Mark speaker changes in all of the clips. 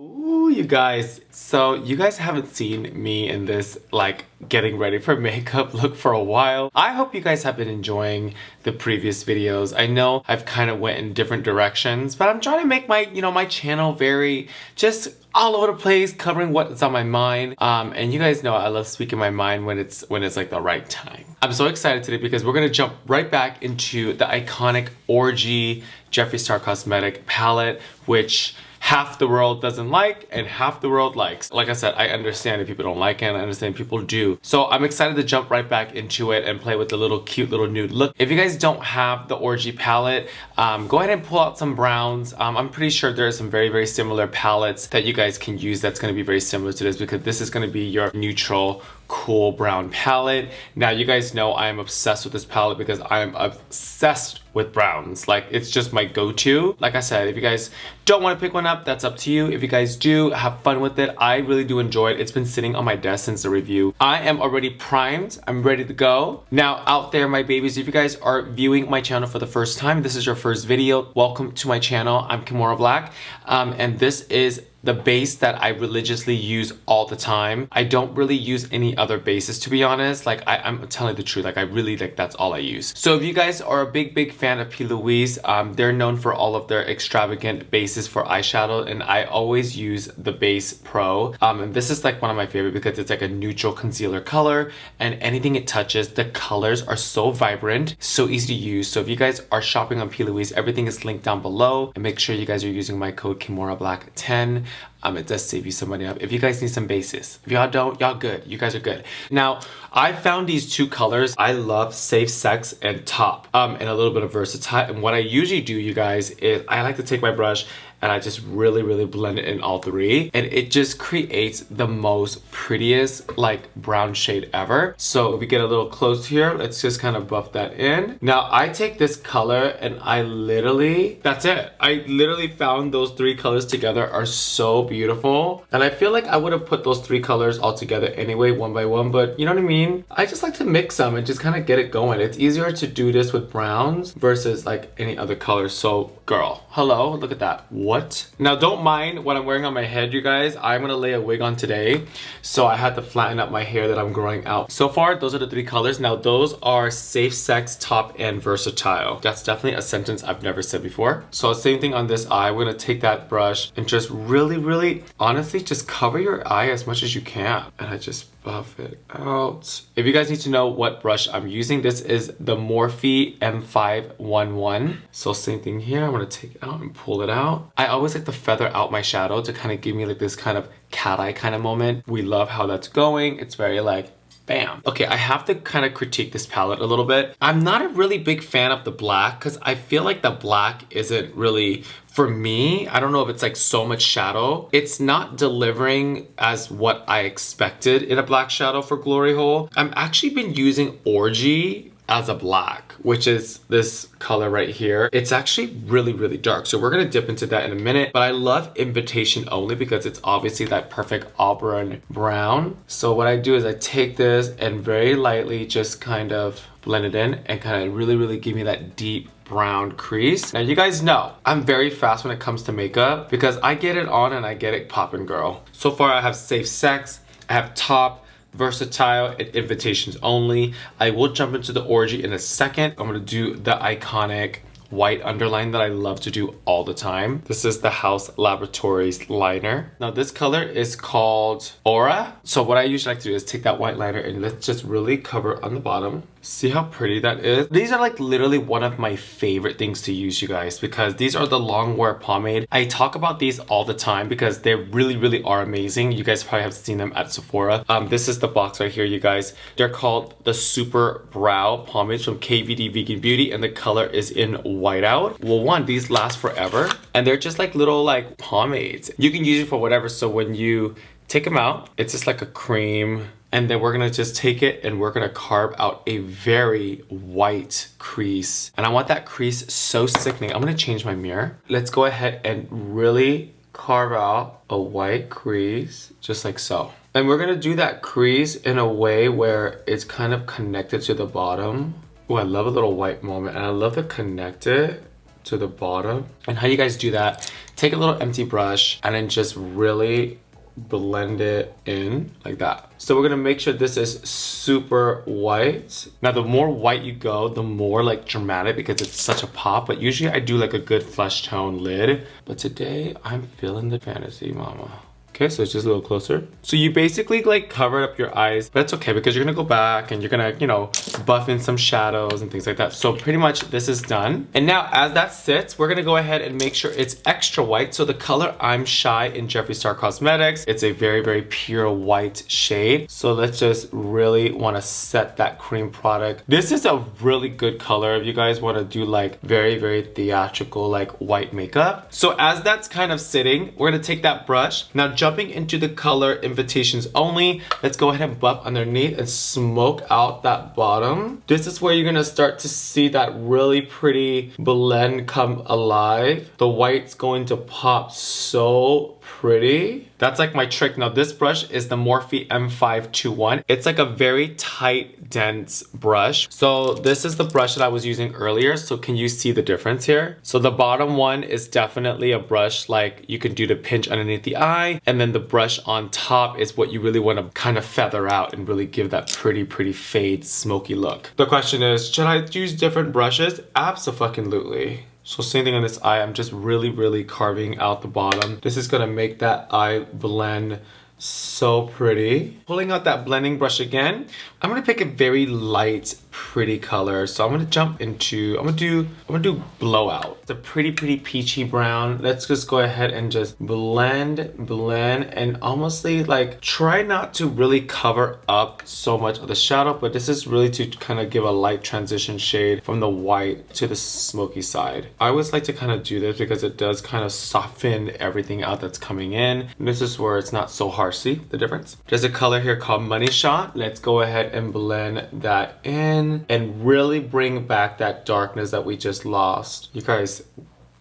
Speaker 1: Ooh, you guys. So you guys haven't seen me in this like getting ready for makeup look for a while. I hope you guys have been enjoying the previous videos. I know I've kind of went in different directions, but I'm trying to make my, my channel very just all over the place, covering what's on my mind. And you guys know I love speaking my mind when it's like the right time. I'm so excited today because we're gonna jump right back into the iconic Orgy Jeffree Star Cosmetic palette, which half the world doesn't like and half the world likes. Like I said, I understand if people don't like it and I understand people do. So I'm excited to jump right back into it and play with the little cute little nude look. If you guys don't have the Orgy palette, go ahead and pull out some browns. I'm pretty sure there are some very, very similar palettes that you guys can use that's gonna be very similar to this, because this is gonna be your neutral cool brown palette. Now you guys know I am obsessed with this palette because I am obsessed with browns. Like, it's just my go-to. Like I said, if you guys don't want to pick one up, that's up to you. If you guys do, have fun with it. I really do enjoy it. It's been sitting on my desk since the review. I am already primed. I'm ready to go. Now out there, my babies, if you guys are viewing my channel for the first time, this is your first video, welcome to my channel. I'm Kimora Blac, and this is the base that I religiously use all the time. I don't really use any other bases, to be honest. Like, I'm telling the truth, like I really, like, that's all I use. So if you guys are a big fan of P.LOUISE, they're known for all of their extravagant bases for eyeshadow, and I always use the Base Pro. And this is like one of my favorite because it's like a neutral concealer color, and anything it touches, the colors are so vibrant, so easy to use. So if you guys are shopping on P.LOUISE, everything is linked down below, and make sure you guys are using my code KimoraBlac10. It does save you some money up if you guys need some bases. If y'all don't, y'all good. You guys are good. Now, I found these two colors. I love Safe Sex and Top, and a little bit of Versatile. And what I usually do, you guys, is I like to take my brush and I just really blend it in all three, and it just creates the most prettiest like brown shade ever. So if we get a little close here, let's just kind of buff that in. Now I take this color and I literally, that's it. I literally found those three colors together are so beautiful, and I feel like I would have put those three colors all together anyway, one by one, but you know what I mean? I just like to mix them and just kind of get it going. It's easier to do this with browns versus like any other color. So girl, hello, look at that. What? Now don't mind what I'm wearing on my head, you guys. I'm gonna lay a wig on today, so I had to flatten up my hair that I'm growing out. So far, those are the three colors. Now those are Safe Sex, Top, and Versatile. That's definitely a sentence I've never said before. So same thing on this eye. We're gonna take that brush and just really, honestly, just cover your eye as much as you can. And I just buff it out. If you guys need to know what brush I'm using, this is the Morphe M521. So same thing here. I'm gonna take it out and pull it out. I always like to feather out my shadow to kind of give me like this kind of cat eye kind of moment. We love how that's going. It's very like bam. Okay, I have to kind of critique this palette a little bit. I'm not a really big fan of the black because I feel like the black isn't really, for me, I don't know if it's like so much shadow. It's not delivering as what I expected in a black shadow for Glory Hole. I've actually been using Orgy as a black, which is this color right here. It's actually really dark, so we're gonna dip into that in a minute, but I love Invitation Only because it's obviously that perfect auburn brown. So what I do is I take this and very lightly just kind of blend it in and kind of really give me that deep brown crease. Now you guys know I'm very fast when it comes to makeup because I get it on and I get it popping, girl. So far I have Safe Sex, I have Top, Versatile, and Invitations Only. I will jump into the Orgy in a second. I'm gonna do the iconic white underline that I love to do all the time. This is the House Laboratories liner. Now this color is called Aura. So what I usually like to do is take that white liner and let's just really cover on the bottom. See how pretty that is? These are like literally one of my favorite things to use, you guys, because these are the long wear pomade. I talk about these all the time because they really are amazing. You guys probably have seen them at Sephora. This is the box right here, you guys. They're called the Super Brow Pomades from KVD Vegan Beauty, and the color is in whiteout. Well, one, these last forever, and they're just like little like pomades. You can use it for whatever, so when you take them out, it's just like a cream. And then we're gonna just take it and we're gonna carve out a very white crease. And I want that crease so sickening. I'm gonna change my mirror. Let's go ahead and really carve out a white crease, just like so. And we're gonna do that crease in a way where it's kind of connected to the bottom. Oh, I love a little white moment, and I love to connect it to the bottom. And how you guys do that, take a little empty brush and then just really blend it in like that. So we're gonna make sure this is super white. Now the more white you go, the more like dramatic, because it's such a pop, but usually I do like a good flesh tone lid. But today I'm feeling the fantasy, mama. Okay, so it's just a little closer. So you basically like covered up your eyes, but it's okay because you're gonna go back and you're gonna, you know, buff in some shadows and things like that. So pretty much this is done. And now as that sits, we're gonna go ahead and make sure it's extra white. So the color I'm Shy in Jeffree Star Cosmetics, it's a very, very pure white shade. So let's just really wanna set that cream product. This is a really good color if you guys wanna do like very, very theatrical, like white makeup. So as that's kind of sitting, we're gonna take that brush. Now jumping into the color Invitations Only, let's go ahead and buff underneath and smoke out that bottom. This is where you're gonna start to see that really pretty blend come alive. The white's going to pop so pretty. That's like my trick. Now this brush is the Morphe M521. It's like a very tight, dense brush. So this is the brush that I was using earlier. So can you see the difference here? So the bottom one is definitely a brush like you can do to pinch underneath the eye. And then the brush on top is what you really want to kind of feather out and really give that pretty, pretty fade, smoky look. The question is, should I use different brushes? Abso-fucking-lutely. So same thing on this eye, I'm just really, really carving out the bottom. This is gonna make that eye blend so pretty. Pulling out that blending brush again, I'm gonna pick a very light, pretty color. So I'm gonna jump into, I'm gonna do Blowout. It's a pretty, pretty peachy brown. Let's just go ahead and just blend, and almost like try not to really cover up so much of the shadow, but this is really to kind of give a light transition shade from the white to the smoky side. I always like to kind of do this because it does kind of soften everything out that's coming in. And this is where it's not so hard. See the difference? There's a color here called Money Shot. Let's go ahead and blend that in and really bring back that darkness that we just lost. You guys,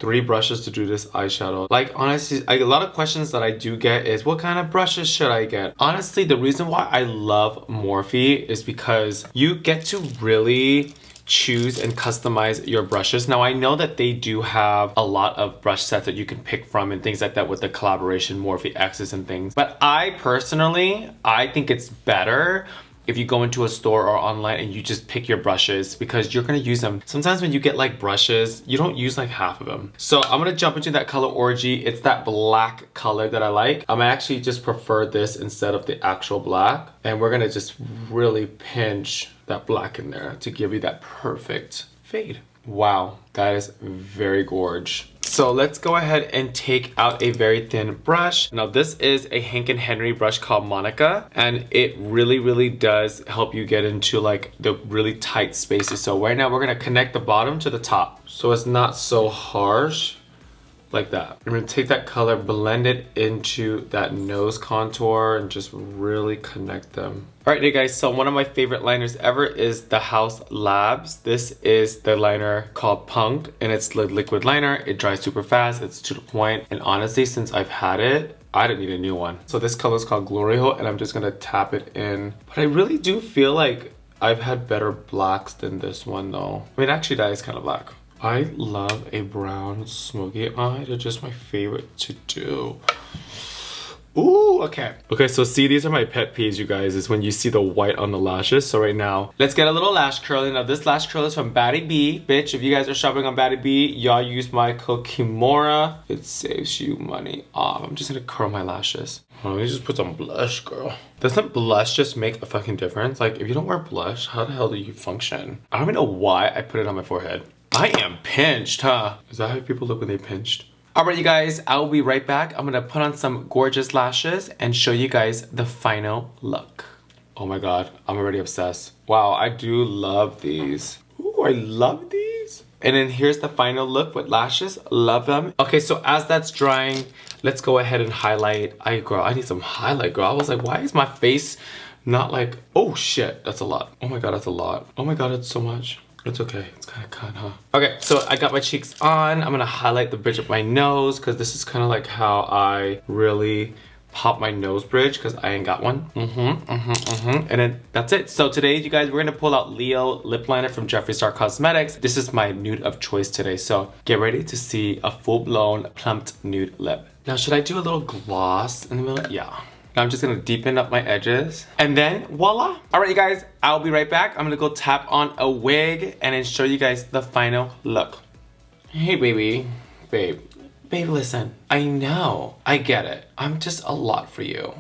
Speaker 1: 3 brushes to do this eyeshadow. Like honestly, a lot of questions that I do get is what kind of brushes should I get? Honestly, the reason why I love Morphe is because you get to really choose and customize your brushes. Now I know that they do have a lot of brush sets that you can pick from and things like that with the collaboration Morphe X's and things, but I personally think it's better if you go into a store or online and you just pick your brushes, because you're gonna use them. Sometimes when you get like brushes, you don't use like half of them. So I'm gonna jump into that color Orgy. It's that black color that I like. I actually just prefer this instead of the actual black. And we're gonna just really pinch that black in there to give you that perfect fade. Wow, that is very gorge. So let's go ahead and take out a very thin brush. Now this is a Hank & Henry brush called Monica, and it really, really does help you get into like the really tight spaces. So right now we're gonna connect the bottom to the top so it's not so harsh. Like that. I'm gonna take that color, blend it into that nose contour, and just really connect them. All right, hey guys, so one of my favorite liners ever is the House Labs. This is the liner called Punk, and it's the liquid liner. It dries super fast, it's to the point, and honestly, since I've had it, I don't need a new one. So this color is called Glory Hole, and I'm just gonna tap it in. But I really do feel like I've had better blacks than this one though. I mean, actually that is kind of black. I love a brown smoky eye. They're just my favorite to do. Ooh, okay. Okay, so see, these are my pet peeves, you guys, is when you see the white on the lashes. So right now, let's get a little lash curling. Now this lash curl is from BADDIE. Bitch, if you guys are shopping on BADDIE, y'all use my code Kimora. It saves you money off. I'm just gonna curl my lashes. Oh, let me just put some blush, girl. Doesn't blush just make a fucking difference? Like, if you don't wear blush, how the hell do you function? I don't even know why I put it on my forehead. I am pinched, huh? Is that how people look when they pinched? All right, you guys, I will be right back. I'm gonna put on some gorgeous lashes and show you guys the final look. Oh my God, I'm already obsessed. Wow, I do love these. Ooh, I love these. And then here's the final look with lashes. Love them. Okay, so as that's drying, let's go ahead and highlight. Girl, I need some highlight, girl. I was like, why is my face not like, oh shit, that's a lot. Oh my God, that's a lot. Oh my God, it's so much. It's okay, it's kind of cut, huh? Okay, so I got my cheeks on. I'm gonna highlight the bridge of my nose because this is kind of like how I really pop my nose bridge because I ain't got one. And then that's it. So today, you guys, we're gonna pull out Leo lip liner from Jeffree Star Cosmetics. This is my nude of choice today. So get ready to see a full-blown plumped nude lip. Now, should I do a little gloss in the middle? Yeah. I'm just gonna deepen up my edges. And then voila. All right, you guys, I'll be right back. I'm gonna go tap on a wig and then show you guys the final look. Hey, baby. Babe, listen. I know. I get it. I'm just a lot for you.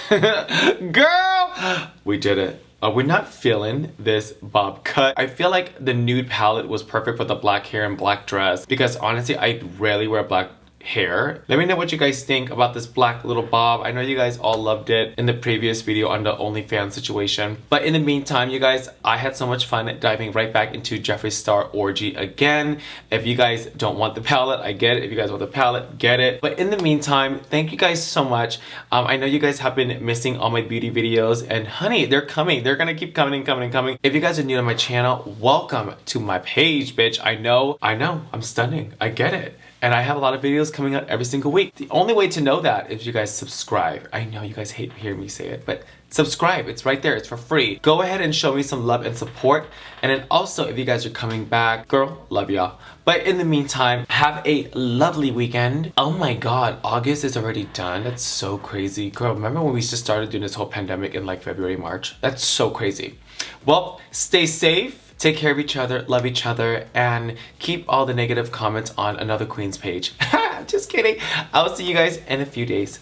Speaker 1: Girl! We did it. We're not feeling this bob cut. I feel like the nude palette was perfect for the black hair and black dress because honestly, I rarely wear black hair. Let me know what you guys think about this black little bob. I know you guys all loved it in the previous video on the OnlyFans situation. But in the meantime, you guys, I had so much fun diving right back into Jeffree Star Orgy again. If you guys don't want the palette, I get it. If you guys want the palette, get it. But in the meantime, thank you guys so much. I know you guys have been missing all my beauty videos and honey, they're coming. They're gonna keep coming. If you guys are new to my channel, welcome to my page, bitch. I know, I'm stunning. I get it. And I have a lot of videos coming out every single week. The only way to know that is you guys subscribe. I know you guys hate hearing me say it, but subscribe. It's right there. It's for free. Go ahead and show me some love and support. And then also, if you guys are coming back, girl, love y'all. But in the meantime, have a lovely weekend. Oh my God, August is already done. That's so crazy. Girl, remember when we just started doing this whole pandemic in like February, March? That's so crazy. Well, stay safe. Take care of each other, love each other, and keep all the negative comments on Another Queen's page. Just kidding. I'll see you guys in a few days.